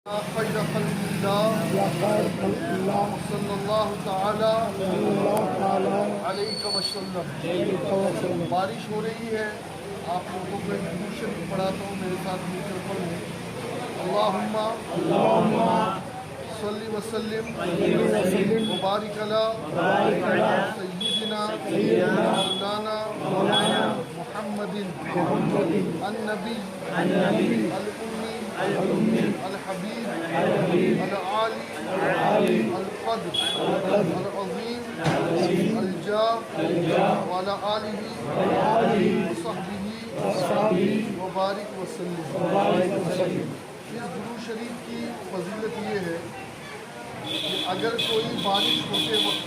خیر خلق اللہ صلی اللہ تعالی علیہ وسلم۔ بارش ہو رہی ہے، آپ لوگوں کو ایک درود شریف پڑھاتا ہوں، میرے ساتھ مل کر پڑھیں۔ اللہم صلی وسلم وبارک علی سیدنا مولانا محمد النبی الأمی الحبیب العالی القدر العظیم الجاہ وعلی آلہ وصحبہ وبارک وسلم۔ اس درود شریف کی فضیلت یہ ہے کہ اگر کوئی بارش ہوتے وقت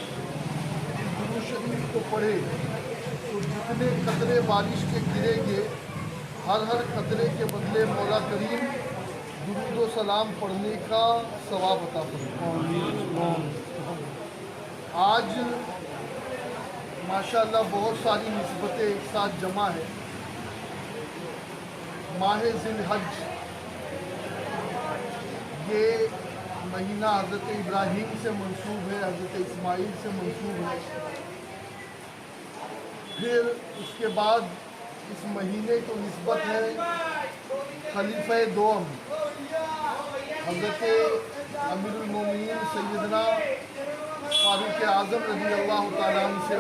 اس درود شریف کو پڑھے تو جتنے قطرے بارش کے گریں گے، ہر قطرے کے بدلے مولا کریم درود و سلام پڑھنے کا ثواب عطا فرمائے۔ آج ماشاءاللہ بہت ساری نسبتیں ایک ساتھ جمع ہیں۔ ماہ ذی الحج، یہ مہینہ حضرت ابراہیم سے منسوب ہے، حضرت اسماعیل سے منسوب ہے۔ پھر اس کے بعد اس مہینے کو نسبت ہے خلیفہ دوم حضرت امیر المومنین سیدنا فاروق اعظم رضی اللہ تعالیٰ عنہ سے۔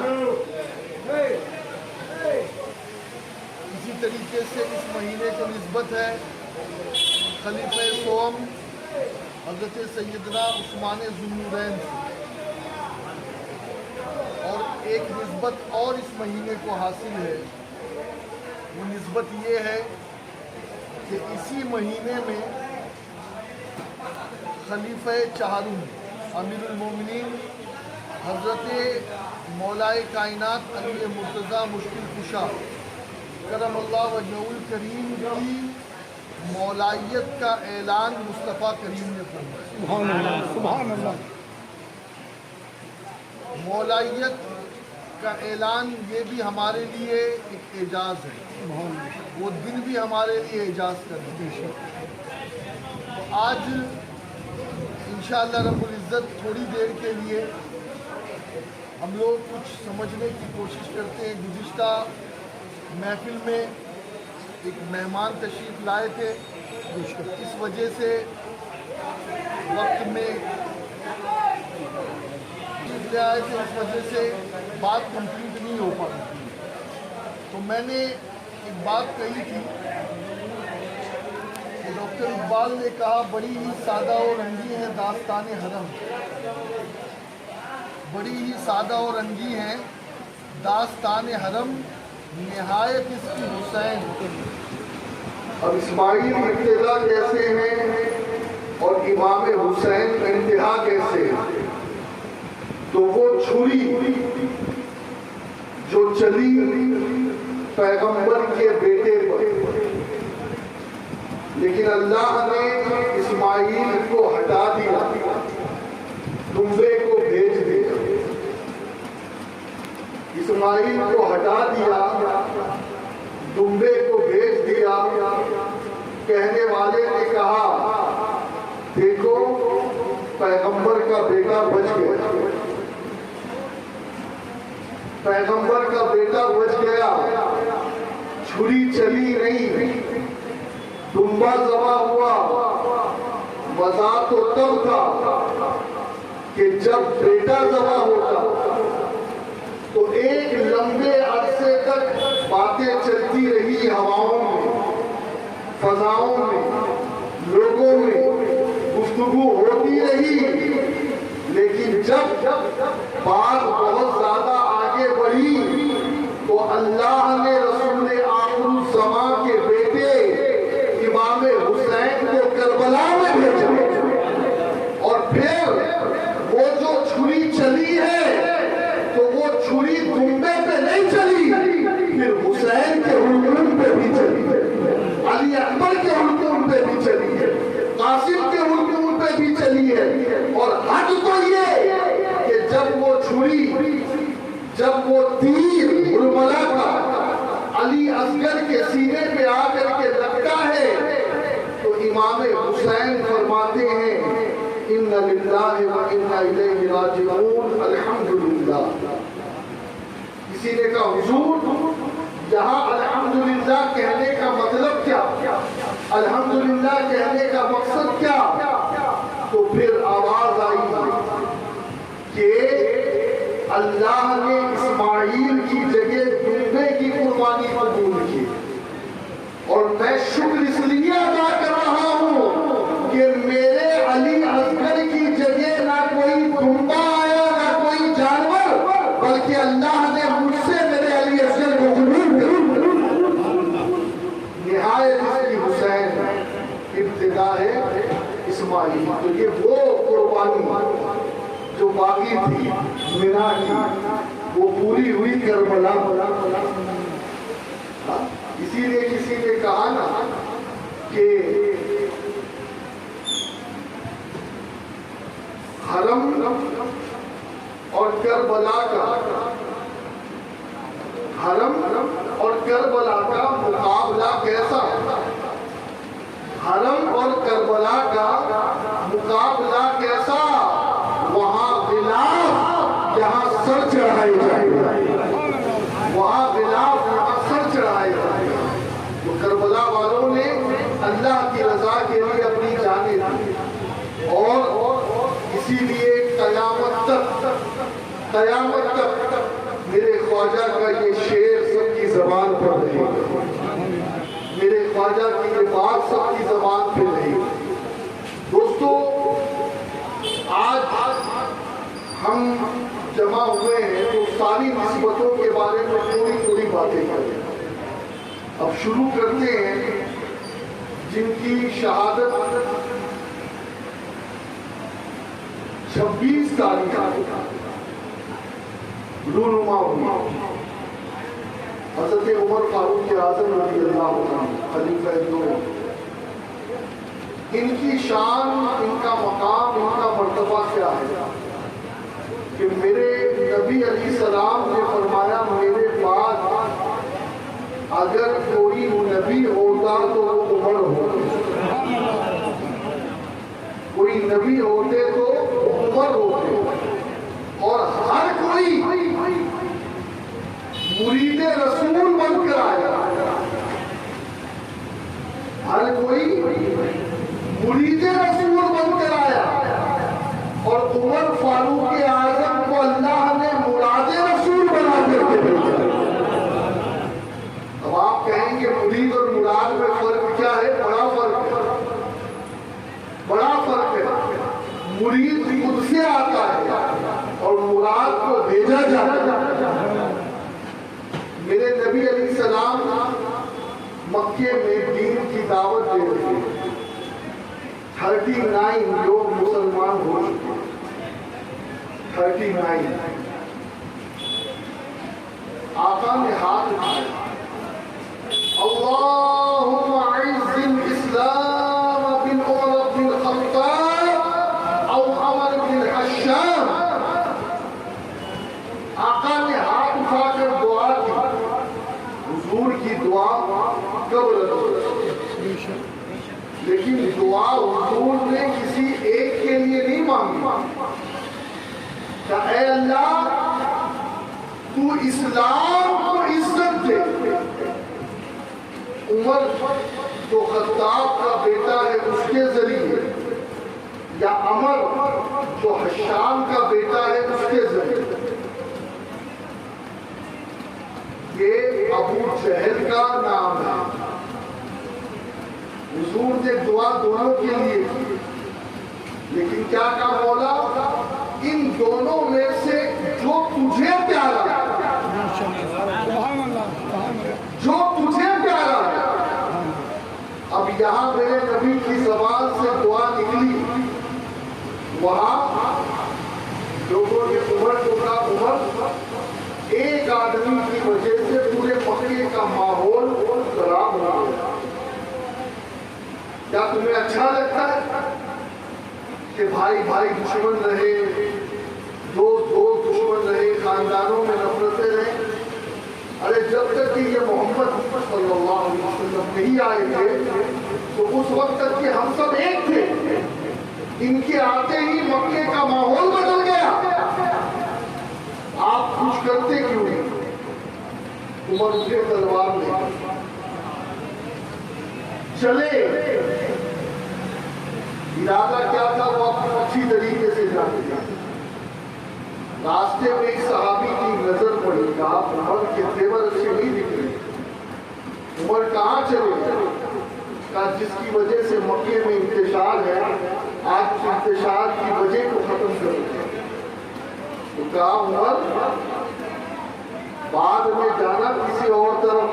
اسی طریقے سے اس مہینے کو نسبت ہے خلیفہ سوم حضرت سیدنا عثمان ذو النورین سے۔ اور ایک نسبت اور اس مہینے کو حاصل ہے، وہ نسبت یہ ہے کہ اسی مہینے میں خلیفہ چہارم امیر المومنین حضرت مولائے کائنات امیر مرتضیٰ مشکل کشا کرم اللہ وجہہ الکریم کی مولائیت کا اعلان مصطفیٰ کریم نے فرمایا۔ سبحان اللہ۔ مولائیت کا اعلان یہ بھی ہمارے لیے ایک اعجاز ہے، وہ دن بھی ہمارے لیے اعجاز کر دے۔ تو آج انشاءاللہ رب العزت تھوڑی دیر کے لیے ہم لوگ کچھ سمجھنے کی کوشش کرتے ہیں۔ گزشتہ محفل میں ایک مہمان تشریف لائے تھے، اس وجہ سے وقت میں لے آئے تھے، اس وجہ سے بات کمپلیٹ نہیں ہو پائی۔ تو میں نے ایک بات کہی تھی کہ ڈاکٹر اقبال نے کہا بڑی ہی سادہ و رنگی ہے داستان حرم، بڑی ہی سادہ و رنگی ہے داستان حرم، نہایت اس کی حسین۔ اب اسماعیل ابتدا کیسے ہیں اور امام حسین کا انتہا کیسے ہے؟ تو وہ چھری جو چلی پیغمبر کے بیٹے پر، لیکن اللہ نے اسماعیل کو ہٹا دیا، دمبے کو بھیج دیا۔ اسماعیل کو ہٹا دیا، دمبے کو بھیج دیا۔ کہنے والے نے کہا دیکھو پیغمبر کا بیٹا بچ گیا، پیغمبر کا بیٹا بچ گیا، چھری چلی نہیں، دمبا ذبح ہوا۔ مزہ تو تب تھا کہ جب بیٹا ذبح ہوتا تو ایک لمبے عرصے تک باتیں چلتی رہی، ہواؤں میں، فضاؤں میں، لوگوں میں گفتگو ہوتی رہی، لیکن جب بات بہت زیادہ آگے بڑھی تو اللہ نے رسول آخر الزماں کے بیٹے امام حسین کو کربلا میں بھیجا۔ اور پھر وہ جو چھری چلی ہے تو وہ چھری دمبے پہ نہیں چلی، پھر حسین کے حلقوم پہ بھی چلی ہے، علی اکبر کے حلقوم پہ بھی چلی ہے، قاسم کے حلقوم پہ بھی چلی ہے۔ اور حد تو یہ کہ جب وہ چھری، جب وہ تیر حرملہ کا علی اصغر کے سینے پہ آ کر کے لگتا ہے تو امام حسین فرماتے ہیں ان للہ و انا الیہ راجعون الحمدللہ. کسی نے کہا حضور یہاں الحمدللہ کہنے کا مطلب کیا؟ الحمدللہ کہنے کا مقصد کیا؟ تو پھر آواز آئی کہ اللہ نے اسماعیل کی جگہ دمبے کی قربانی قبول کی، اور میں شکر اس لیے ادا کر رہا ہوں کہ میرے علی اصغر کی جگہ نہ کوئی دمبا آیا نہ کوئی جانور، بلکہ اللہ نے مجھ سے میرے علی اصغر کو قبول کر. نہایت اس کی حسین ابتدا ہے اسماعیل. تو یہ وہ قربانی جو باقی تھی مینا کی وہ پوری ہوئی کربلا. اسی لیے کسی نے کہا نا کہ حرم اور کربلا کا مقابلہ کیسا؟ حرم اور کربلا کا مقابلہ کیسا؟ وہاں غلاف یہاں سر چڑھائے جائے، وہاں غلاف یہاں سر چڑھائے جائے. تو کربلا والوں نے اللہ کی رضا کے لیے اپنی جانیں دی، اور اسی لیے قیامت تک میرے خواجہ کا یہ شعر سب کی زبان پر رہے گا، میرے خواجہ کی یہ بات سب کی زبان پہ رہے گی. دوستو آج ہم جمع ہوئے ہیں تو ساری نسبتوں کے بارے میں تھوڑی باتیں کریں. اب شروع کرتے ہیں جن کی شہادت 26 تاریخ رونما ہوئی. حضرت عمر فاروق اعظم رضی اللہ عنہ خلیفہ دوم. ان کی شان، ان کا مقام، ان کا مرتبہ کیا ہے کہ میرے نبی علیہ السلام نے فرمایا میرے بعد اگر کوئی نبی ہوتا تو وہ عمر ہوتے، کوئی نبی ہوتے تو عمر ہوتے، اور ہر کوئی مرید رسول بن کر آیا، ہر کوئی مرید رسول بن کر آیا. اور عمر فاروق اعظم کو اللہ نے مراد رسول بنا کر کے بھیجا. اب آپ کہیں گے مرید اور مراد میں فرق کیا ہے؟ بڑا فرق ہے. مرید خود سے آتا ہے اور مراد کو بھیجا جاتا ہے. میرے نبی علیہ السلام مکے میں دین کی دعوت دے رہے ہیں. 39 لوگ مسلمان ہو چکے. 39 آقا نے ہاتھ اٹھائے، اللہم اعز الاسلام بن عمر بن الخطاب او عمر بن الحشام. آقا نے ہاتھ اٹھا کر دعا کی. حضور کی دعا قبول ہوئی، لیکن دعا حضور نے کسی ایک کے لیے نہیں مانگی کہ اے اللہ تو اسلام کو عزت دے. عمر جو خطاب کا بیٹا ہے اس کے ذریعے، یا عمر جو حشام کا بیٹا ہے اس کے ذریعے. یہ ابو جہل کا نام ہے. حضور نے دعا دونوں کے لیے کی، لیکن کیا کہا مولا؟ ان دونوں میں سے جو تجھے پیارا ہے، جو تجھے پیارا ہے. اب یہاں میرے نبی کی زبان سے دعا نکلی، وہاں لوگوں نے عمر کو کہا عمر ایک آدمی کی وجہ سے پورے مکے کا ماحول خراب ہو گیا. کیا تمہیں اچھا لگتا ہے کہ بھائی بھائی دشمن رہے، دوست دوست دشمن رہے، خاندانوں میں نفرتیں رہیں؟ ارے جب تک کہ یہ محمد صلی اللہ علیہ وسلم نہیں آئے تھے تو اس وقت تک کہ ہم سب ایک تھے، ان کے آتے ہی مکے کا ماحول بدل گیا۔ آپ کچھ کرتے کیوں نہیں؟ عمر اٹھے، تلوار لے چلے، ارادہ کیا تھا وہ آپ اچھی طریقے سے جانتے ہیں۔ راستے میں ایک صحابی کی نظر پڑی، کہا عمر کے تیور اچھے نہیں دکھ رہے، عمر کہاں چلے؟ کہا جس کی وجہ سے مکے میں انتشار ہے، آج انتشار کی وجہ کو ختم کرو۔ تو کہا عمر بعد میں جانا کسی اور طرف،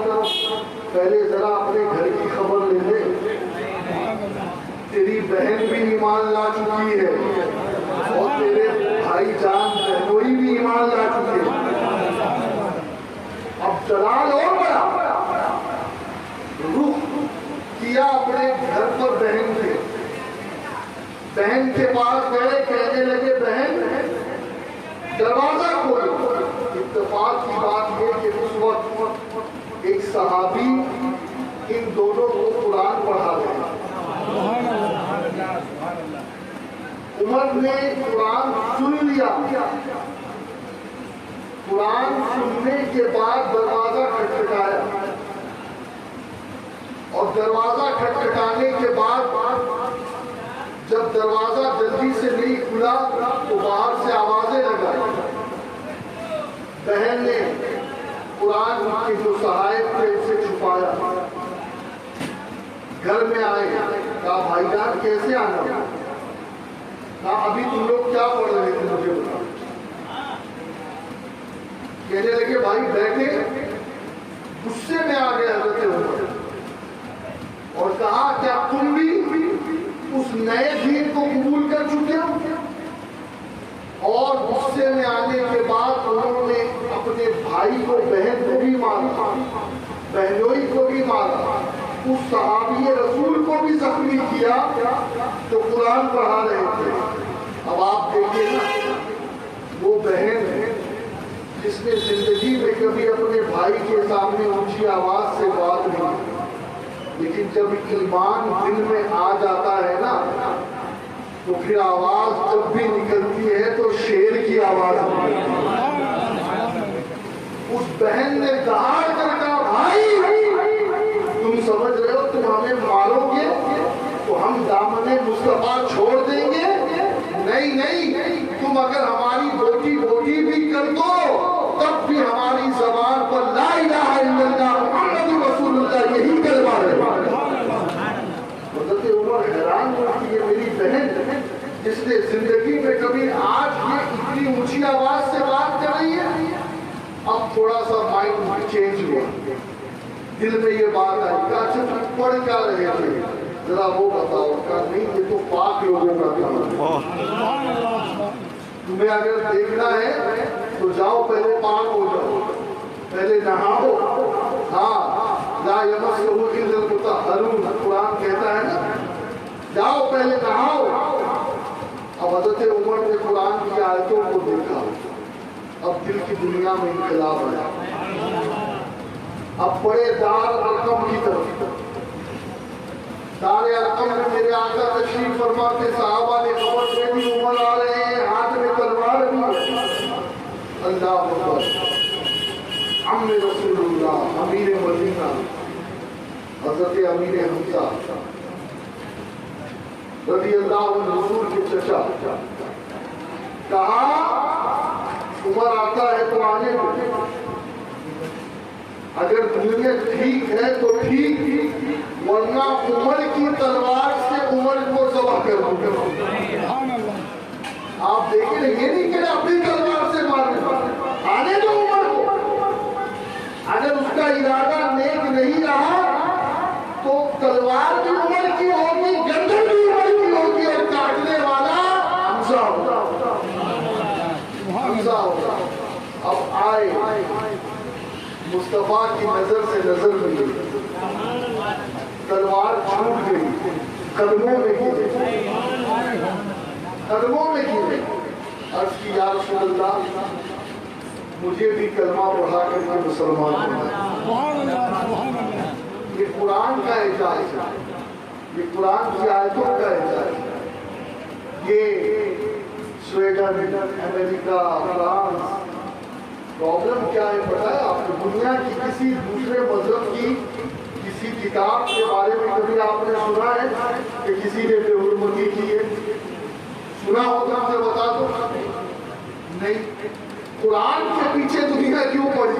پہلے ذرا اپنے گھر کی خبر لے لے، تیری بہن بھی ایمان لا چکی ہے اور تیرے بھائی جان بہنوئی بھی ایمان لا چکے ہیں، اب جلال اور بڑا۔ رخ کیا اپنے گھر پر بہن کے، بہن کے پاس گئے، کہنے لگے بہن دروازہ کھولو۔ اتفاق کی بات یہ کہ اس وقت ایک صحابی ان دونوں کو قرآن پڑھا رہے ہیں۔ عمر نے قرآن سن لیا، قرآن سننے کے بعد دروازہ کھٹکھٹایا، اور دروازہ کھٹکھٹانے کے بعد جب دروازہ جلدی سے نہیں کھلا تو باہر سے آوازیں لگائی۔ بہن نے قرآن کے جو صحائف تھے اسے چھپایا، گھر میں آئے، کہا بھائی جان کیسے آنا؟ کہا ابھی تم لوگ کیا پڑھ رہے تھے مجھے بتاؤ۔ کہنے لگے بھائی بیٹھے، غصے میں آ گئے حضرت عمر اور کہا کیا تم بھی اس نئے دین کو قبول کر چکے ہو؟ اور غصے میں آنے کے بعد انہوں نے اپنے بھائی کو، بہن کو بھی مارا، بہنوئی کو بھی مارا، اس صحابی رسول کو بھی زخمی کیا جو قرآن پڑھا رہے تھے۔ اب آپ دیکھیں نا، وہ بہن جس نے زندگی میں کبھی اپنے بھائی کے سامنے اونچی آواز سے بات نہیں، لیکن جب ایمان دل میں آ جاتا ہے نا تو پھر آواز جب بھی نکلتی ہے تو شیر کی آواز ہوتی ہے۔ اس بہن نے دہاڑ کر کہا بھائی تم سمجھ رہے ہو تم ہمیں مارو گے تو ہم دامن مصطفیٰ چھوڑ دیں گے؟ نہیں نہیں، تم اگر ہماری بوٹی بوٹی بھی کر دو تب بھی ہماری زبان پر لا الہ الا اللہ محمد رسول اللہ یہی کلمہ رہے۔ حضرت عمر حیران ہوا کہ یہ میری بہن جس نے زندگی میں کبھی، آج یہ اتنی اونچی آواز سے بات کر رہی ہے۔ اب تھوڑا سا مائنڈ چینج ہوا، دل میں یہ بات آئی، کہا اچھا تم پڑھ کیا رہے تھے ذرا وہ بتاؤ؟ کہا نہیں یہ تو پاک لوگوں کا کام ہے، تمہیں اگر دیکھنا ہے تو جاؤ پہلے پاک ہو جاؤ، پہلے نہاؤ۔ ہاں لا یمسہ الا المطہرون قرآن کہتا ہے نا، جاؤ پہلے نہاؤ۔ اب حضرت عمر نے قرآن کی آیتوں کو دیکھا، اب دل کی دنیا میں انقلاب آیا۔ اب بڑے دار ارقم کی طرف، دار ارقم میں میرے آقا تشریف فرما کے صحابہ نے خبر دے دی عمر آ رہے ہیں، ہاتھ میں تلوار بھی ہے۔ اللہ اکبر، عم رسول اللہ امیر مدینہ حضرت امیر حمزہ رضی اللہ عنہ حضور کے چچا، کہا عمر آتا ہے تو آنے دو، اگر دنیا ٹھیک ہے تو ٹھیک، ورنہ عمر کی تلوار سے عمر کو ذبح کر دوں۔ آپ دیکھیں یہ نہیں کہ اپنی تلوار سے مارنے، آنے دو عمر کو۔ اگر اس کا ارادہ نیک نہیں رہا تو تلوار بھی عمر کی ہوگی، گردن بھی عمر کی ہوگی، اور کاٹنے والا حمزہ ہوگا، حمزہ ہوگا۔ اب آئے مصطفیٰ کی نظر سے نظر ملی، تلوار چھوٹ گئی، قدموں میں گرے، قدموں میں گرے۔ عرض کی یا رسول اللہ مجھے بھی کلمہ پڑھا کر کے مسلمان بنائے۔ یہ قرآن کا اعجاز ہے، یہ قرآن کی آیتوں کا اعجاز ہے۔ یہ سویڈن، امریکہ، فرانس، پرابلم کیا ہے پتہ ہے آپ کو؟ دنیا کی کسی دوسرے مذہب کی کسی کتاب کے بارے میں کبھی آپ نے سنا ہے کہ کسی نے بے حرمتی کی ہے؟ سنا ہوگا مجھے بتا دو۔ نہیں۔ قرآن کے پیچھے دنیا کیوں پڑی؟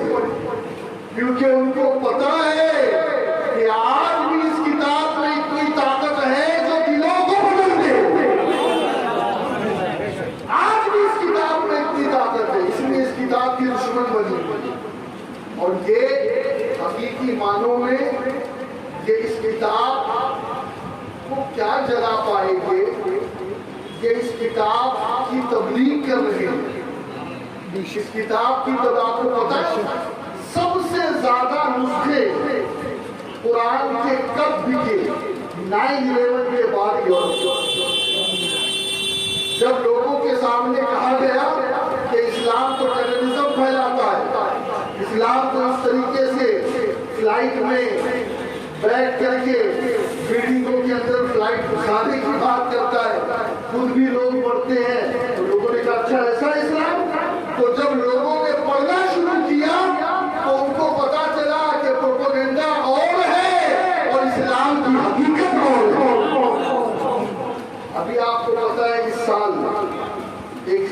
کیونکہ ان کو پتا ہے کہ آج بھی اس کتاب میں اتنی طاقت ہے جو دلوں کو بدل دے۔ آج بھی اس کتاب میں اتنی طاقت ہے، اس لیے اس کتاب کی دشمن بنی۔ اور یہ حقیقی معنوں میں یہ اس کتاب کو کیا جگہ پائے گے؟ یہ اس کتاب کی تبلیغ کر رہے ہیں۔ اس کتاب کی تو آپ کو پتہ ہے سب سے زیادہ نسخے قرآن کے کب بکے؟ 9/11 کے بعد جب لوگوں کے سامنے کہا گیا کہ اسلام تو ٹیررزم پھیلاتا ہے، اسلام تو اس طریقے سے فلائٹ میں بیٹھ کر کے بلڈنگوں کے اندر فلائٹ گھسانے کی بات کرتا ہے، خود بھی لوگ پڑھتے ہیں، تو لوگوں نے کہا اچھا ایسا اسلام؟ تو جب لوگوں نے پڑھنا شروع کیا تو ان کو پتا چلا کہ پروپیگنڈا اور ہے اور اسلام کی حقیقت اور ہے۔ ابھی آپ کو پتا ہے اس سال ایک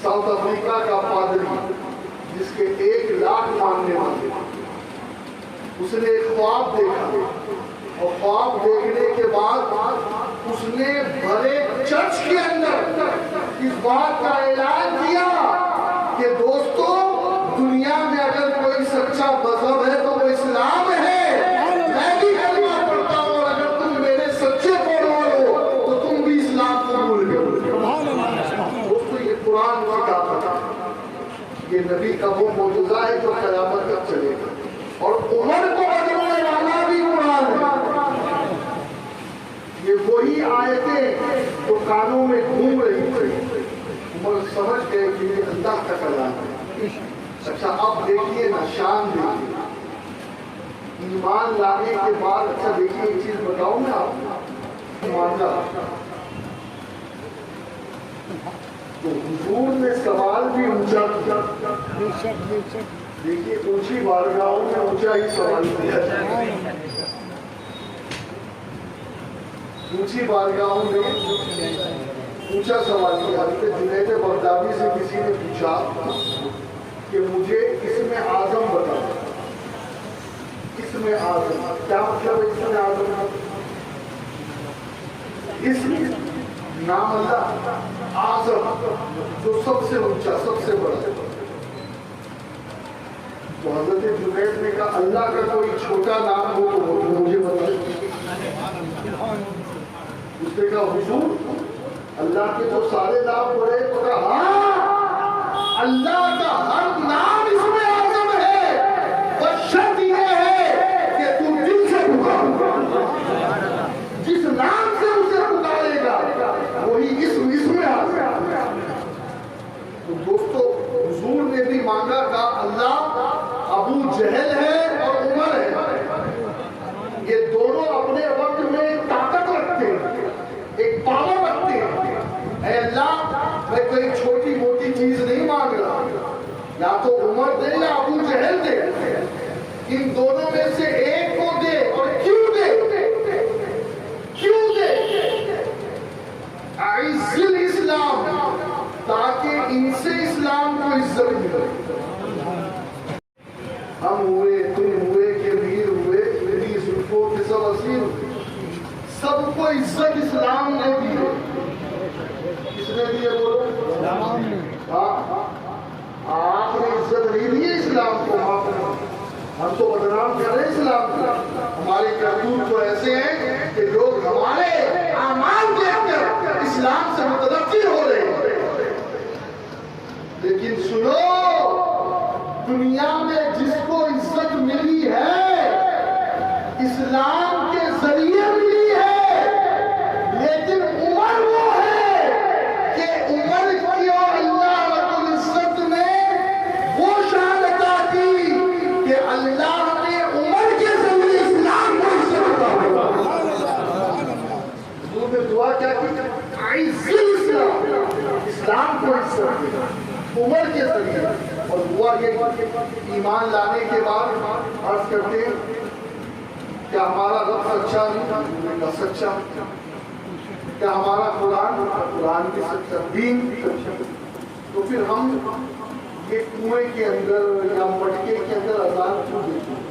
ساؤتھ افریقہ کا پادری جس کے 1 لاکھ ماننے والے، اس نے ایک خواب دیکھا اور خواب دیکھنے کے بعد اس نے بھرے چرچ کے اندر اس بات کا اعلان کیا کہ دوستو دنیا میں اگر کوئی سچا مذہب ہے تو وہ اسلام ہے، میں بھی کلمہ پڑھتا ہوں، اور اگر تم میرے سچے فالوور ہو تو تم بھی اسلام قبول کرو۔ دوستو یہ قرآن کی طاقت ہے، یہ نبی کا وہ معجزہ ہے جو قیامت تک چلے گا، اور عمر کو بدلنے والا بھی قرآن ہے۔ یہ وہی آیتیں جو کانوں میں گھوم رہی تھی، عمر سمجھ گئے کہ یہ اللہ کا کلام ہے۔ اچھا اب دیکھیے نا، شان دیکھیے ایمان لانے کے بعد۔ اچھا دیکھیے ایک چیز بتاؤں میں آپ کو، مانگا تو حضور نے سوال بھی اونچا کیا۔ دیکھیے اونچی بارگاہوں میں اونچا ہی سوال کیا جائے، اونچی بارگاہوں میں اونچا سوال کیا۔ جنید بغدادی سے کسی نے پوچھا کہ مجھے اسم اعظم بتاؤ، اسم اعظم کیا مطلب ہے؟ اسم اعظم اسم نام اللہ، اعظم جو سب سے اونچا سب سے بڑا۔ تو حضرت جنید نے کہا اللہ کا کوئی چھوٹا نام ہو تو مجھے بتائیے۔ اس نے کہا حضور اللہ کے تو سارے نام بڑے، تو کہا ہاں اللہ کا ہر نام اس میں اعظم ہے، بس شرط یہ ہے کہ تو دل سے پکار، جس نام سے اسے پکارے گا وہی اس میں اعظم ہے۔ تو دوستو حضور نے بھی مانگا تھا اللہ ابو جہل ہے اور عمر ہے، یہ دونوں اپنے وقت میں ایک طاقت رکھتے ہیں، ایک پاور رکھتے ہیں۔ اے اللہ میں کوئی چھوٹی موٹی چیز نہیں مانگ رہا، یا تو عمر دے یا ابو جہل دے، ان دونوں میں سے ایک کو دے۔ اور کیوں دے؟ کیوں دے؟ اعز الاسلام، تاکہ ان سے اسلام کو عزت ملے۔ ہم ہوئے، تم ہوئے، کہ میر ہوئے، میری زلفوں کے سب اسیر ہوئے، سب کو عزت اسلام نے دی ہے۔ کس نے دی ہے بولو؟ ہاں آپ نے عزت نہیں دی ہے اسلام کو، ہم تو بدنام کر رہے ہیں اسلام کو۔ ہمارے کرتوت تو ایسے ہیں کہ لوگ ہمارے اعمال دیکھ کر اسلام سے متنفر ہو رہے ہیں۔ لیکن سنو، دنیا میں جس کو عزت ملی ہے اسلام کے ذریعے ملی ہے، لیکن عمر وہ ہے کہ عمر کی اللہ رب العزت نے وہ شان عطا کی کہ اللہ نے عمر کے ذریعے اسلام کو عزت عطا کی۔ کو عزت دے عمر کے ذریعے. اور ہوا یہ ایمان لانے کے بعد عرض کرتے ہیں کیا ہمارا رب سچا نہیں؟ کا سچا. کیا ہمارا قرآن بھی سچا، دین بھی سچا؟ تو پھر ہم یہ کنویں کے اندر یا مٹکے کے اندر اذان کیوں دیتے ہیں؟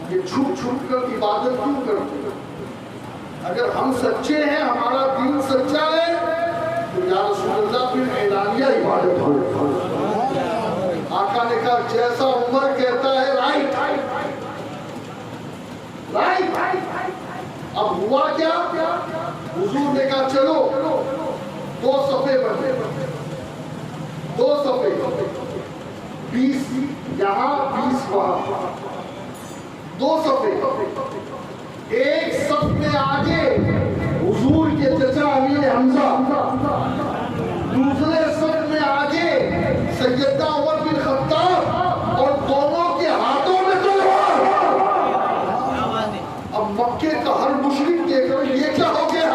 یہ چھپ چھپ کر عبادت کیوں کرتے ہیں؟ اگر ہم سچے ہیں، ہمارا دین سچا ہے، تو یا رسول اللہ پھر اعلانیہ عبادت ہو. آقا نے کہا جیسا عمر کہتا ہے رائٹ. اب ہوا کیا؟ حضور نے کہا چلو 2 صفحے بنے، 2 صفحے، 20 یہاں 20 وہاں، 2 صفحے. ایک صف میں آگے حضور کے چچا امیر حمزہ، دوسرے صف میں آگے سیدنا عمر بن خطاب، اور دونوں کے ہاتھوں میں تلوار. اب مکے کا ہر مشرک دیکھ رہا یہ کیا ہو گیا؟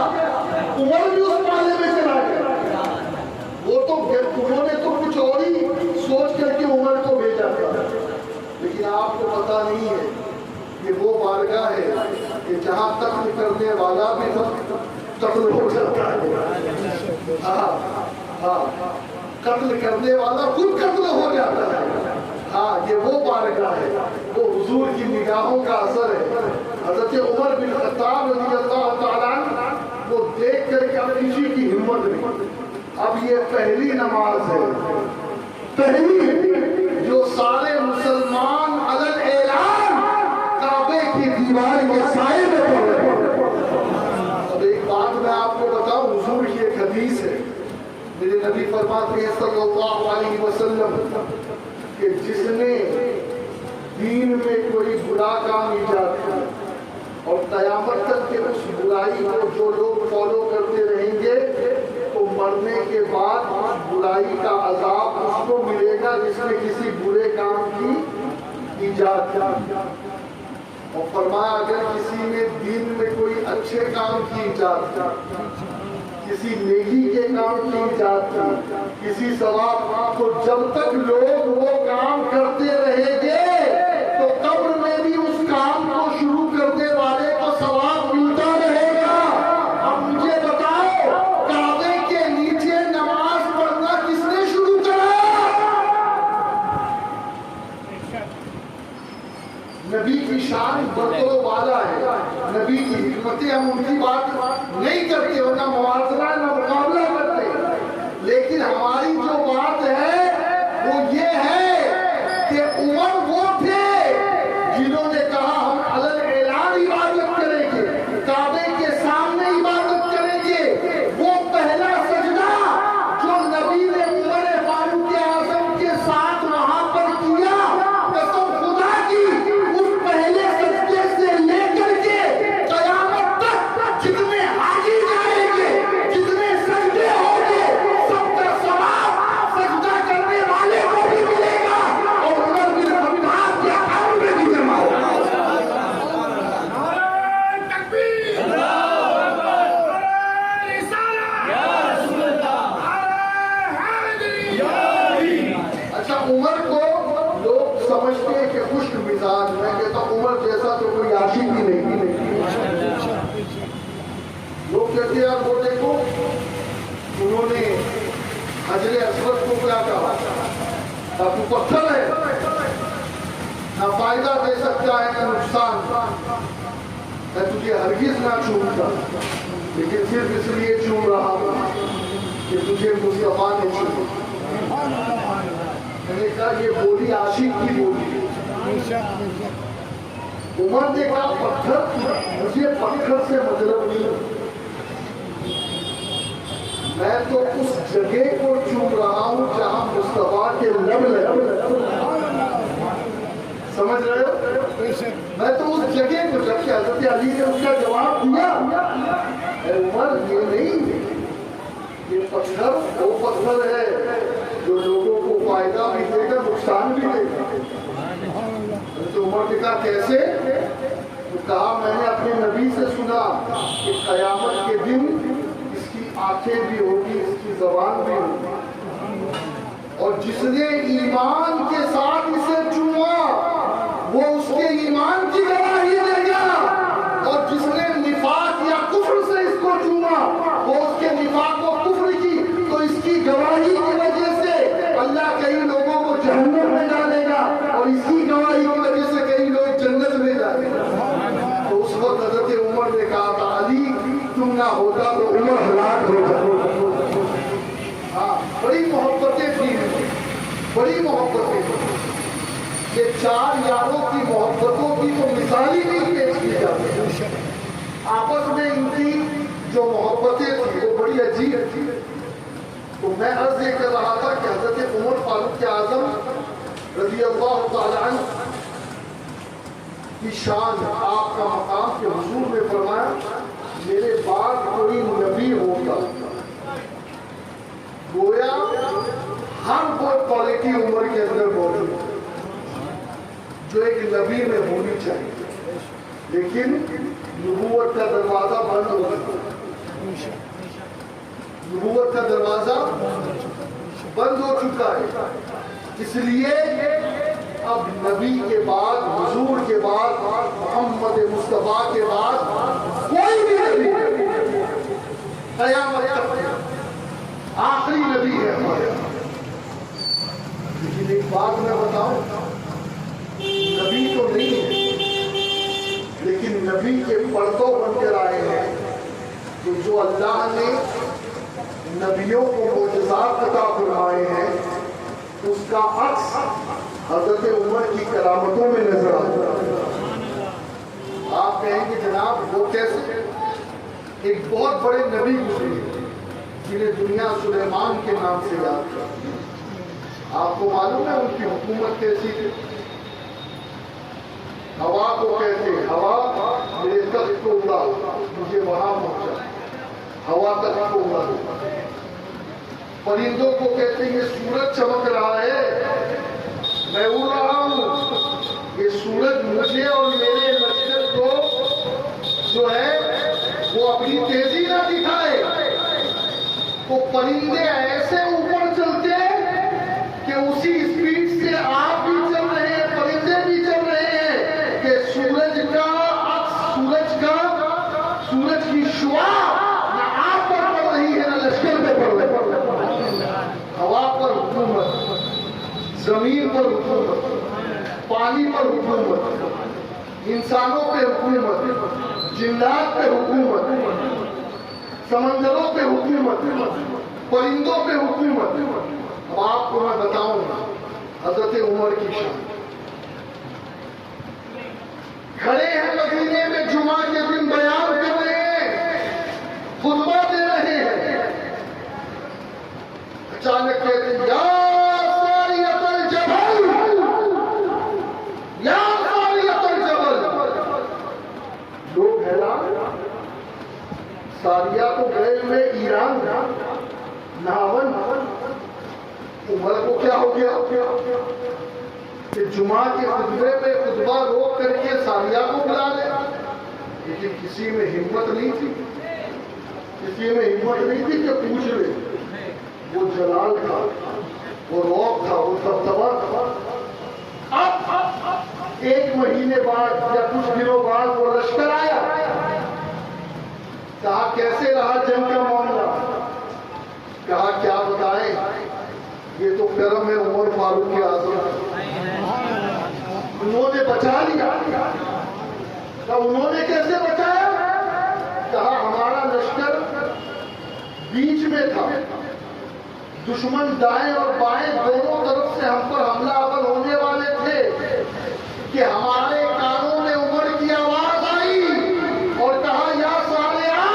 عمر بھی اس پالے میں چلا گیا. وہ تو انہوں نے تو کچھ اور ہی سوچ کر کے عمر کو بھیجا تھا، لیکن آپ کو پتا نہیں ہے کہ وہ بارگاہ ہے کہ جہاں قتل کرنے والا بھی قتل ہو جاتا ہے. قتل کرنے والا خود قتل ہو جاتا ہے. یہ وہ بارگاہ ہے، وہ حضور کی نگاہوں کا اثر ہے. حضرت عمر بن خطاب رضی اللہ تعالیٰ عنہ وہ دیکھ کر کے اب کسی کی ہمت نہیں. اب یہ پہلی نماز ہے، پہلی جو سارے مسلمان علل اعلان کعبے کی دیوار کے سائے میں پڑھ رہے ہیں. اب ایک بات میں آپ کو بتاؤں، حضور کی ایک حدیث ہے، میرے نبی فرماتے ہیں صلی اللہ علیہ وسلم کہ جس نے دین میں کوئی برا کام ایجاد کیا اور قیامت تک کے اس برائی کو جو لوگ فالو کرتے رہیں گے تو مرنے کے بعد اس برائی کا عذاب اس کو ملے گا جس نے کسی برے کام کی ایجاد کیا. اور فرمایا اگر کسی نے دین میں کوئی اچھے کام کی ایجاد کیا، کسی نیکی کے کام کی ایجاد کی، کسی ثواب، تو جب تک لوگ وہ کام کرتے رہیں گے تو قبر میں بھی اس کام کو شروع کرنے والے کو ثواب ملتا رہے گا. اب مجھے بتاؤ کعبے کے نیچے نماز پڑھنا کس نے شروع کرا؟ نبی کی شان برترو والا ہے، نبی کی حکمتیں ہم ان کی بات نہیں کرتے، نہ موازنہ نہ مقابلہ کرتے، لیکن ہماری جو بات ہے وہ یہ ہے کہ عمر وہ تھے جنہوں نے کہا ہم علل اعلان عبادت کریں گے، کعبے کے سامنے عبادت کریں گے. وہ پہلا سجدہ جو نبی نے عمر فاروق اعظم کے ساتھ وہاں پر کیا، قسم خدا کی اس پہلے سجدے سے لے کر کے قیامت تک جتنے حاجی جائیں گے، جتنے سجدے ہوں گے، سب کا ثواب سجدہ کرنے والے کو بھی ملے گا اور عمر بن خطاب کے اکاؤنٹ میں بھی جمع ہوگا. اچھا، عمر کو لوگ سمجھتے ہیں کہ خشک مزاج. میں کہتا ہوں عمر جیسا تو کوئی عاشق ہی نہیں. لوگ کہتے ہیں یار وہ دیکھو انہوں نے حجر اسود کو کیا کہا، تو پتھر ہے، نہ فائدہ دے سکتا ہے نہ نقصان، میں تجھے ہرگز نہ چھوڑتا، لیکن صرف اس لیے چھوڑ رہا ہوں کہ تجھے مصطفیٰ نے چھوڑا. میں نے کہا یہ بولی عاشق کی بولی. عمر نے کہا پتھر، مجھے پتھر سے مطلب نہیں، میں تو اس جگہ کو چوم رہا ہوں جہاں مصطفیٰ کے لب لگے. سمجھ رہے ہو؟ میں تو اس جگہ کو، جب کہ حضرت علی نے اس کا جواب دیا، اے عمر یہ نہیں، یہ پتھر وہ پتھر ہے جو لوگوں کو فائدہ بھی دے گا نقصان بھی دے گا. تو عمر نے کہا کیسے؟ تو کہا میں نے اپنے نبی سے سنا کہ قیامت کے دن اس کی آنکھیں بھی ہوگی, اس کی زبان بھی ہوگی. اور جس نے ایمان کے ساتھ اسے چوما وہ اس کے ایمان کی گواہی دے گا, اور جس نے نفاق یا کفر سے اس کو چوما وہ اس کے نفاق و کفر کی, تو اس کی گواہی کی وجہ سے اللہ کئی لوگوں کو جہنم میں ڈالے گا, اور اس کی گواہی کی وجہ سے کئی لوگ جنت میں جائیں گے. تو اس وقت حضرت عمر نے کہا تھا, علی تم نہ ہوتا تو عمر ہلاک ہو جاتا. ہاں, بڑی محبتیں تھیں, بڑی محبتیں تھیں. یہ چار یاروں کی محبتوں کی تو مثال ہی نہیں پیش کی جاتی. آپس میں ان کی جو محبتیں تھیں وہ بڑی عجیب تھی. تو میں عرض یہ کر رہا تھا کہ حضرت عمر فاروق اعظم رضی اللہ تعالی عنہ کی شان, آپ کا مقام کے حضور نے فرمایا میرے بعد کوئی نبی ہوگا, گویا ہر وہ کوالٹی عمر کے اندر موجود ہے جو ایک نبی میں ہونی چاہیے, لیکن نبوت کا دروازہ بند ہو چکا, نبوت کا دروازہ بند ہو چکا ہے. اس لیے اب نبی کے بعد, حضور کے بعد, محمد مصطفیٰ کے بعد کوئی بھی نبی قیامت تک آخری نبی ہے ہمارے. لیکن ایک بات میں بتاؤں, نبی تو نہیں ہے لیکن نبی کے پردوں بن کر آئے ہیں. تو جو اللہ نے نبیوں کو معجزات عطا فرمائے ہیں اس کا عکس حضرت عمر کی کرامتوں میں نظر آتا ہے. آپ کہیں گے جناب وہ کیسے؟ ایک بہت بڑے نبی گزرے جنہیں دنیا سلیمان کے نام سے یاد کرتی ہے. آپ کو معلوم ہے ان کی حکومت کیسی تھی؟ ہوا کو کہتے ہیں, ہوا میرے تخت کو اڑا, مجھے وہاں پہنچا, ہوا تخت کو اڑا دے. پرندوں کو کہتے ہیں یہ سورج چمک رہا ہے, میں اڑ رہا ہوں, یہ سورج مجھے اور میرے لشکر کو جو ہے وہ اپنی تیزی نہ دکھائے. تو پرندے ایسے اوپر چلتے کہ اسی اسپیڈ سے آپ بھی چل رہے ہیں, پرندے بھی چل رہے ہیں کہ سورج کا عکس, سورج کی شعاع نہ آپ پر پڑ رہی ہے نہ لشکر پہ پڑ رہی ہے. ہوا پر حکومت, زمین پر حکومت, پانی پر حکومت, انسانوں پہ حکومت, جنات پہ حکومت, سمندروں پہ حکومت, پرندوں پہ حکومت. اب آپ کو میں بتاؤں حضرت عمر کی شان. کھڑے ہیں مدینے میں جمعہ کے دن بیان کر رہے ہیں, خطبہ دے رہے ہیں, اچانک کہتے ہیں یا ساریۃ الجبل, یا ساریۃ الجبل. لوگ حیران. ساریہ کو گئے ہوئے ایران نہاون, عمر کو کیا ہو گیا کہ جمعہ کے خطبے میں خطبہ روک کر کے ساریہ کو بلا لے. لیکن کسی میں ہمت نہیں تھی, کسی میں ہمت نہیں تھی کہ پوچھ لے. وہ جلال تھا, وہ روب تھا, وہ دبدبا تھا. اب ایک مہینے بعد یا کچھ دنوں بعد وہ لشکر آیا, کہا کیسے رہا جنگ کا معاملہ؟ کہا کیا بتائیں, یہ تو کرم ہے عمر فاروق اعظم, انہوں نے بچا لیا. کہا انہوں نے کیسے بچایا؟ کہا ہمارا لشکر بیچ میں تھا, دشمن دائیں اور بائیں دونوں طرف سے ہم پر حملہ آور ہونے والے تھے کہ ہمارے کانوں میں عمر کی آواز آئی اور کہا یا صالحہ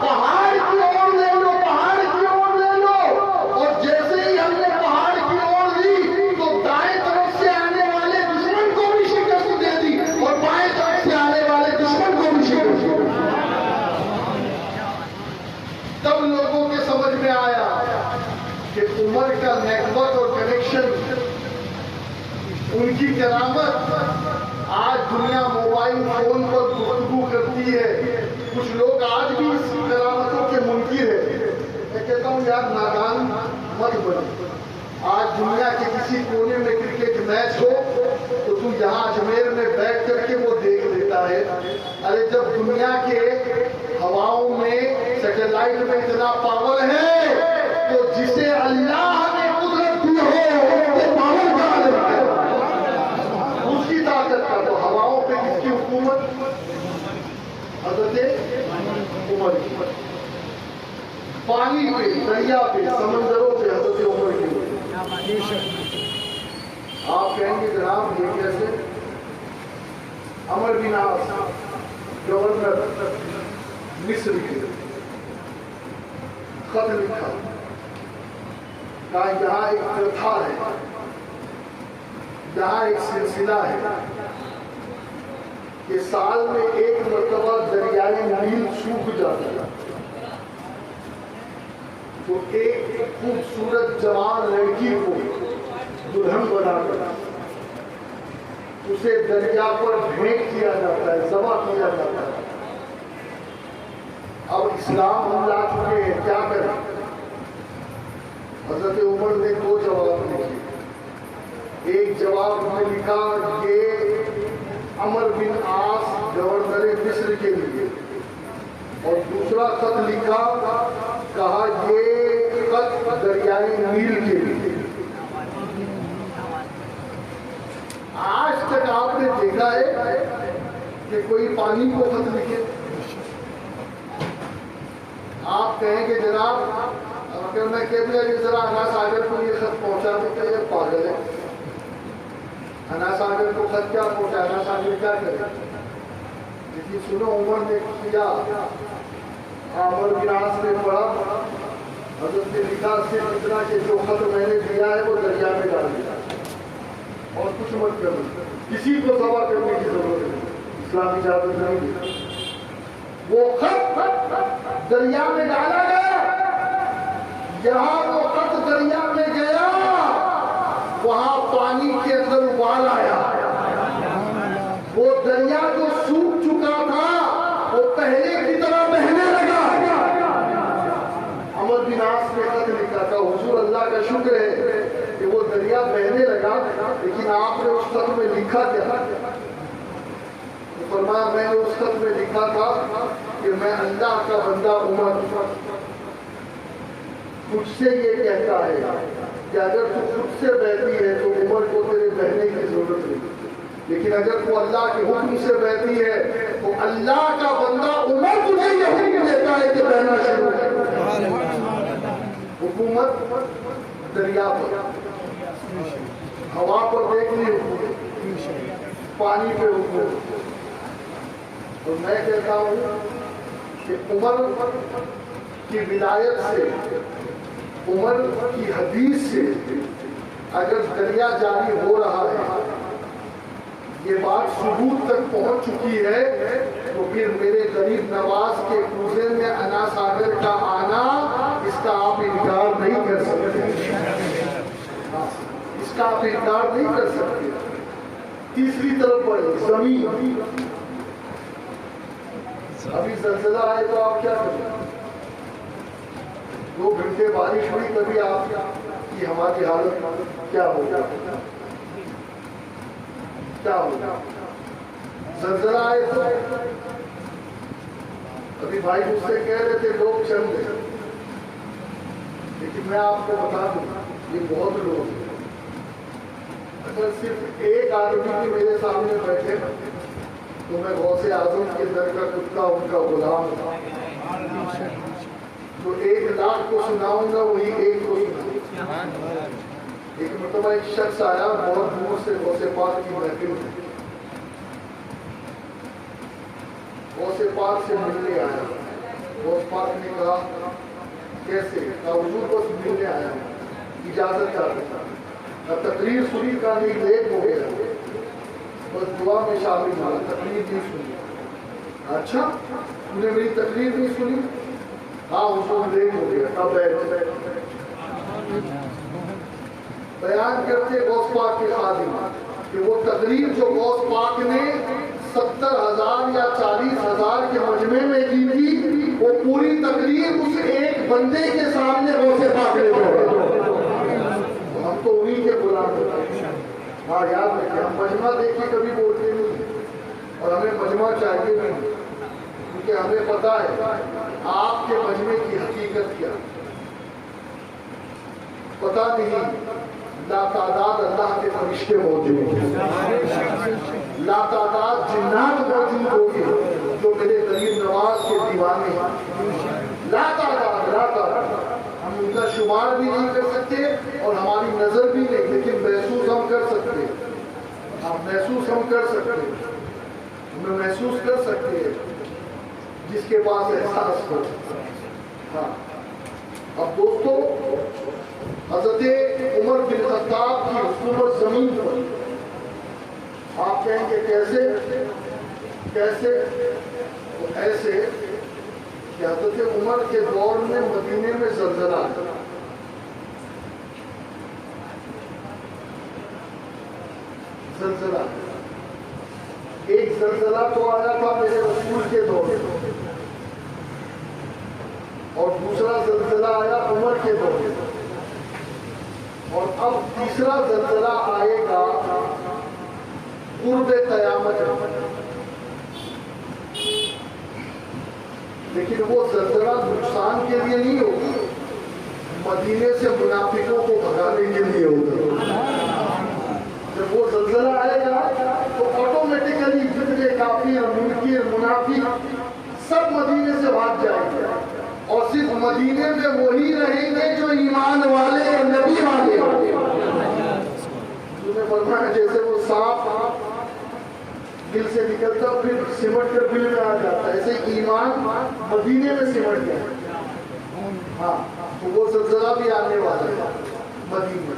پہاڑ کی اور لے لو, پہاڑ کی اور لے لو. اور جیسے ہی ہم نے پہاڑ کی اور لی تو دائیں طرف سے آنے والے دشمن کو بھی شکست دے دی اور بائیں طرف سے آنے والے دشمن کو بھی شکست دے دی. تب لوگوں کے سمجھ میں آیا کہ عمر کا نیٹ ورک اور کنیکشن, ان کی کرامت آج دنیا موبائل فون پر گفتگو کرتی ہے. کچھ لوگ آج بھی اس کرامتوں کے منکر تذکیر ہے. میں کہتا ہوں یار نادان مت بن. آج دنیا کے کسی کونے میں کرکٹ میچ ہو تو تو یہاں اجمیر میں بیٹھ کر کے وہ دیکھ لیتا ہے. ارے جب دنیا کے ہواؤں میں سیٹلائٹ میں اتنا پاور ہے تو جسے اللہ نے قدرت دی ہو وہ پاور کہاں لگتا ہے؟ اس کی طاقت کا. تو ہواؤں پہ کس کی حکومت؟ حضرت عمر کی. پانی پہ، دریا پہ، سمندروں پہ حضرت عمر کی. آپ کہیں گے جناب یہ کیسے؟ عمر بن عاص گورنر مصر کے خط لکھا کہ یہاں ایک پرتھا ہے، یہاں ایک سلسلہ ہے کہ سال میں ایک مرتبہ دریائے نیل سوکھ جاتا ہے تو ایک خوبصورت جوان لڑکی کو دلہن بنا کر اسے دریا پر پھینک کیا جاتا ہے، ذبح کیا جاتا ہے. اب اسلام ہم لا چکے ہیں، کیا کریں؟ حضرت عمر نے دو جواب لکھے. ایک جواب میں لکھا کہ عمر بن عاص گورنر مصر کے لیے، اور دوسرا خط لکھا کہا یہ خط دریائے نیل کے لیے. آج تک آپ نے دیکھا ہے کہ کوئی پانی کو خط لکھے؟ آپ کہیں کہ جناب اگر میں کہتا کہ ذرا انا ساگر کو یہ خط پہنچا دیتا ہے، پاگل ہے. انا ساگر کو خط کیا پہنچا؟ انا ساگر کیا کرے؟ لیکن سنو عمر نے کیا. عمر بن عاص نے پڑھا، حضرت نے لکھا صرف اتنا کہ جو خط میں نے دیا ہے وہ دریا میں ڈال دیا اور کچھ مت کرنا، کسی کو ذبح کرنے کی ضرورت نہیں، اسلام اجازت نہیں دیتا. وہ خط دریا میں ڈالا گیا. جہاں وہ خط دریا میں گیا وہاں پانی کے اندر ابال آیا. وہ دریا جو سوکھ چکا تھا وہ پہلے کی طرح بہنے لگا. عمر بن عاص نے خط لکھا تھا، حضور اللہ کا شکر ہے کہ وہ دریا بہنے لگا، لیکن آپ نے اس خط میں لکھا کیا؟ فرمایا میں نے اس خط میں لکھا تھا کہ میں اللہ کا بندہ عمر تجھ سے یہ کہتا ہے کہ اگر تو خود سے بہتی ہے تو عمر کو تیرے بہنے کی ضرورت نہیں، لیکن اگر تو اللہ کے حکم سے بہتی ہے تو اللہ کا بندہ عمر تجھے یہ حکم دیتا ہے کہ بہنا شروع کر. حکومت دریا پر، ہوا پر دیکھ لی حکومت، پانی پہ حکومت. اور میں کہتا ہوں کہ عمر کی ولایت سے، عمر کی حدیث سے اگر دریا جاری ہو رہا ہے، یہ بات ثبوت تک پہنچ چکی ہے، تو پھر میرے غریب نواز کے کوزے میں انا ساگر کا آنا اس کا آپ انکار نہیں کر سکتے، اس کا آپ انکار نہیں کر سکتے. تیسری طرف بڑھے زمین. ابھی زلزلہ آئے تو آپ کیا کریں؟ 2 گھنٹے بارش ہوئی تبھی آپ کی ہماری حالت کیا ہوگا؟ کیا ہوگا؟ زلزلہ آئے تو ابھی بھائی مجھ سے کہہ رہے تھے لوگ چل گئے، لیکن میں آپ کو بتا دوں یہ بہت لوگ ہیں. اگر صرف ایک آدمی بھی میرے سامنے بیٹھے تو میں غوث اعظم کے در کا کتا ان کا غلام ہوں. تو 1 لاکھ کو سناؤں گا وہی ایک کو سناؤں. ایک مرتبہ ایک شخص آیا بہت دور سے غوث پاک کی محفل میں، غوث پاک سے ملنے آیا. غوث پاک نے کہا کیسے؟ کہا حضور بس ملنے آیا ہوں، اجازت چاہتا ہوں. تقریر سنی کا نہیں، لیٹ ہو گیا، بس دعا میں شامل ہوا، تقریر نہیں سنی. اچھا تم نے میری تقریر نہیں سنی؟ ہاں حضور لیٹ ہو گیا. تب بیان کرتے غوث پاک کے خادم کہ وہ تقریر جو غوث پاک نے 70,000 یا 40,000 کے مجمع میں کی تھی، وہ پوری تقریر اس ایک بندے کے سامنے غوث پاک نے ہم تو انہیں کے غلام ہیں. ہاں یاد رکھیں, ہم مجمع دیکھے کبھی بولتے نہیں اور ہمیں مجمع چاہیے نہیں, کیونکہ ہمیں پتا ہے آپ کے مجمع کی حقیقت کیا. پتا نہیں لاتعداد اللہ کے فرشتے موجود ہیں, لاتعداد جنات موجود ہوں گے جو میرے غریب نواز کے دیوانے ہیں. لاتعداد ہم ان کا شمار بھی نہیں کر سکتے اور ہماری نظر بھی نہیں, لیکن محسوس ہم کر سکتے ہیں. محسوس ہم کر سکتے ہیں, ہمیں محسوس کر سکتے ہیں جس کے پاس احساس ہو. ہاں اب دوستو, حضرت عمر بن خطاب کی حکومت زمین پر, آپ کہیں گے کیسے؟ کیسے؟ تو ایسے کہ حضرت عمر کے دور میں مدینے میں زلزلہ آیا. زلزلہ ایک زلزلہ تو آیا تھا میرے رسول کے دور میں, اور دوسرا زلزلہ آیا عمر کے دور میں, اور اب تیسرا زلزلہ آئے گا قرب قیامت. لیکن وہ زلزلہ نقصان کے لیے نہیں ہوگا, مدینے سے منافقوں کو بھگانے کے لیے ہوگا. جب وہ زلزلہ آئے گا تو آٹومیٹیکلی جتنے کافر, منکر, منافق سب مدینے سے بھاگ جائیں گے, اور صرف مدینے میں وہی رہیں گے جو ایمان والے اور نبی والے. تمہیں فرمایا جیسے وہ سانپ دل سے نکلتا پھر سمٹ کر دل میں آ جاتا, ایسے ایمان مدینے میں سمٹ گیا. ہاں تو وہ زلزلہ بھی آنے والا ہے مدینے.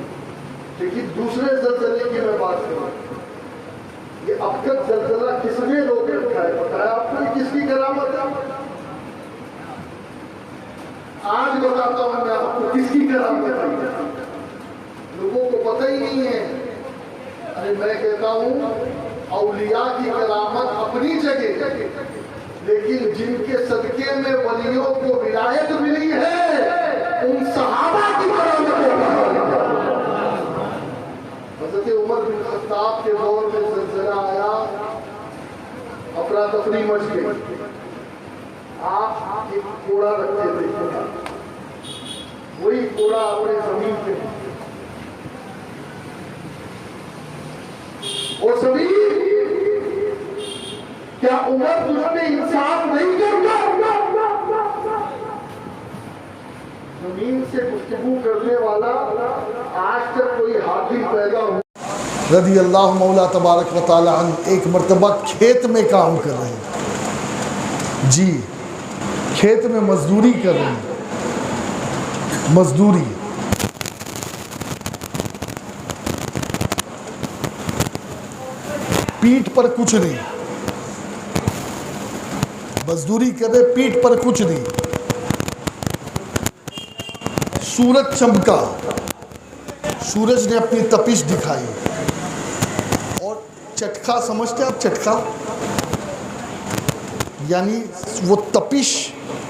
لیکن دوسرے زلزلے کی میں بات کروں, یہ اب تک زلزلہ کس نے روک رکھا ہے بتایا آپ کو؟ کس کی کرامت ہے؟ آج بتاتا ہوں میں آپ کو کس کی کرامت ہے. لوگوں کو پتہ ہی نہیں ہے. ارے میں کہتا ہوں اولیاء کی کرامت اپنی جگہ, لیکن جن کے صدقے میں ولیوں کو ولایت ملی ہے ان صحابہ کی کرامت. حضرت عمر بن خطاب کے دور میں زلزلہ آیا, افراتفری مچ گئی. آپ ایک کوڑا رکھتے تھے, وہی کوڑا اپنے زمین پہ, اور زمین کیا عمر تجھ میں انصاف نہیں کرتا؟ زمین سے گفتگو کرنے والا آج تک کوئی حاکم پیدا ہو. رضی اللہ مولا تبارک و تعالی عنہ ایک مرتبہ کھیت میں کام کر رہے ہیں. جی کھیت میں مزدوری کر رہے ہیں. مزدوری پیٹھ پر کچھ نہیں, مزدوری کر رہے پیٹھ پر کچھ نہیں. سورج چمکا, سورج نے اپنی تپش دکھائی, اور چٹکا سمجھتے آپ؟ چٹکا یعنی وہ تپش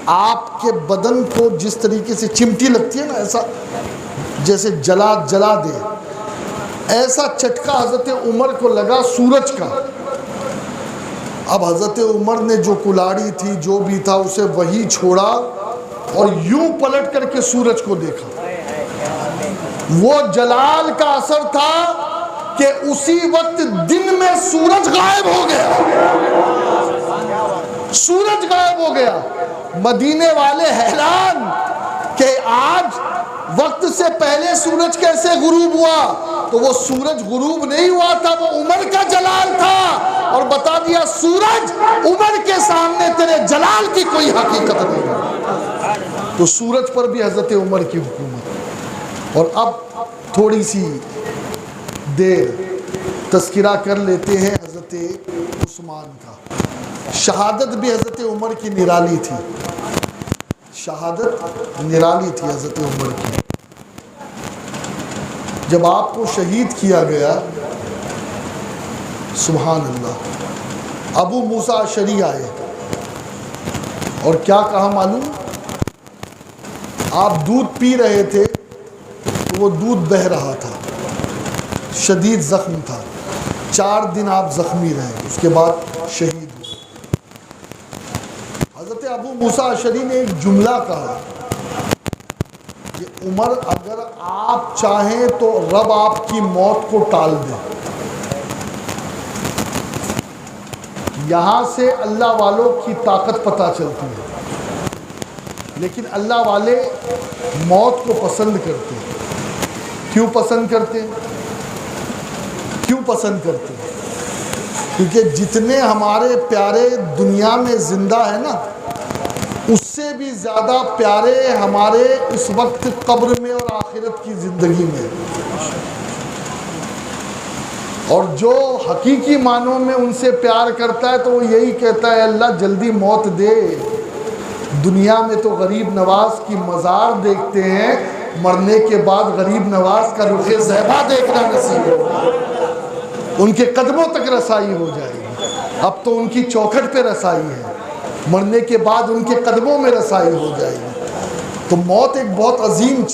آپ کے بدن کو جس طریقے سے چمٹی لگتی ہے نا, ایسا جیسے جلا دے, ایسا چٹکا حضرت عمر کو لگا سورج کا. اب حضرت عمر نے جو کلاڑی تھی جو بھی تھا اسے وہی چھوڑا اور یوں پلٹ کر کے سورج کو دیکھا. وہ جلال کا اثر تھا کہ اسی وقت دن میں سورج غائب ہو گیا. سورج غائب ہو گیا. مدینے والے حیران کہ آج وقت سے پہلے سورج کیسے غروب ہوا؟ تو وہ سورج غروب نہیں ہوا تھا, وہ عمر کا جلال تھا, اور بتا دیا سورج عمر کے سامنے تیرے جلال کی کوئی حقیقت نہیں ہے. تو سورج پر بھی حضرت عمر کی حکومت. اور اب تھوڑی سی دیر تذکرہ کر لیتے ہیں حضرت عثمان کا. شہادت بھی حضرت عمر کی نرالی تھی. شہادت نرالی تھی حضرت عمر کی. جب آپ کو شہید کیا گیا, سبحان اللہ, ابو موسیٰ اشعری آئے اور کیا کہا معلوم؟ آپ دودھ پی رہے تھے تو وہ دودھ بہہ رہا تھا، شدید زخم تھا، 4 دن آپ زخمی رہے، اس کے بعد شہید ہوئے۔ حضرت ابو موسیٰ اشعری نے ایک جملہ کہا کہ عمر اگر آپ چاہیں تو رب آپ کی موت کو ٹال دے۔ یہاں سے اللہ والوں کی طاقت پتہ چلتی ہے، لیکن اللہ والے موت کو پسند کرتے ہیں۔ کیوں پسند کرتے ہیں؟ کیوں پسند کرتے ہیں؟ کیونکہ جتنے ہمارے پیارے دنیا میں زندہ ہیں نا، اس سے بھی زیادہ پیارے ہمارے اس وقت قبر میں اور آخرت کی زندگی میں، اور جو حقیقی معنوں میں ان سے پیار کرتا ہے تو وہ یہی کہتا ہے اللہ جلدی موت دے۔ دنیا میں تو غریب نواز کی مزار دیکھتے ہیں، مرنے کے بعد غریب نواز کا رخ زیبا دیکھنا نصیب ہو، ان کے قدموں تک رسائی ہو جائے گی۔ اب تو ان کی چوکھٹ پہ رسائی ہے، مرنے کے بعد ان کے قدموں میں رسائی ہو جائے گی۔ تو موت ایک بہت عظیم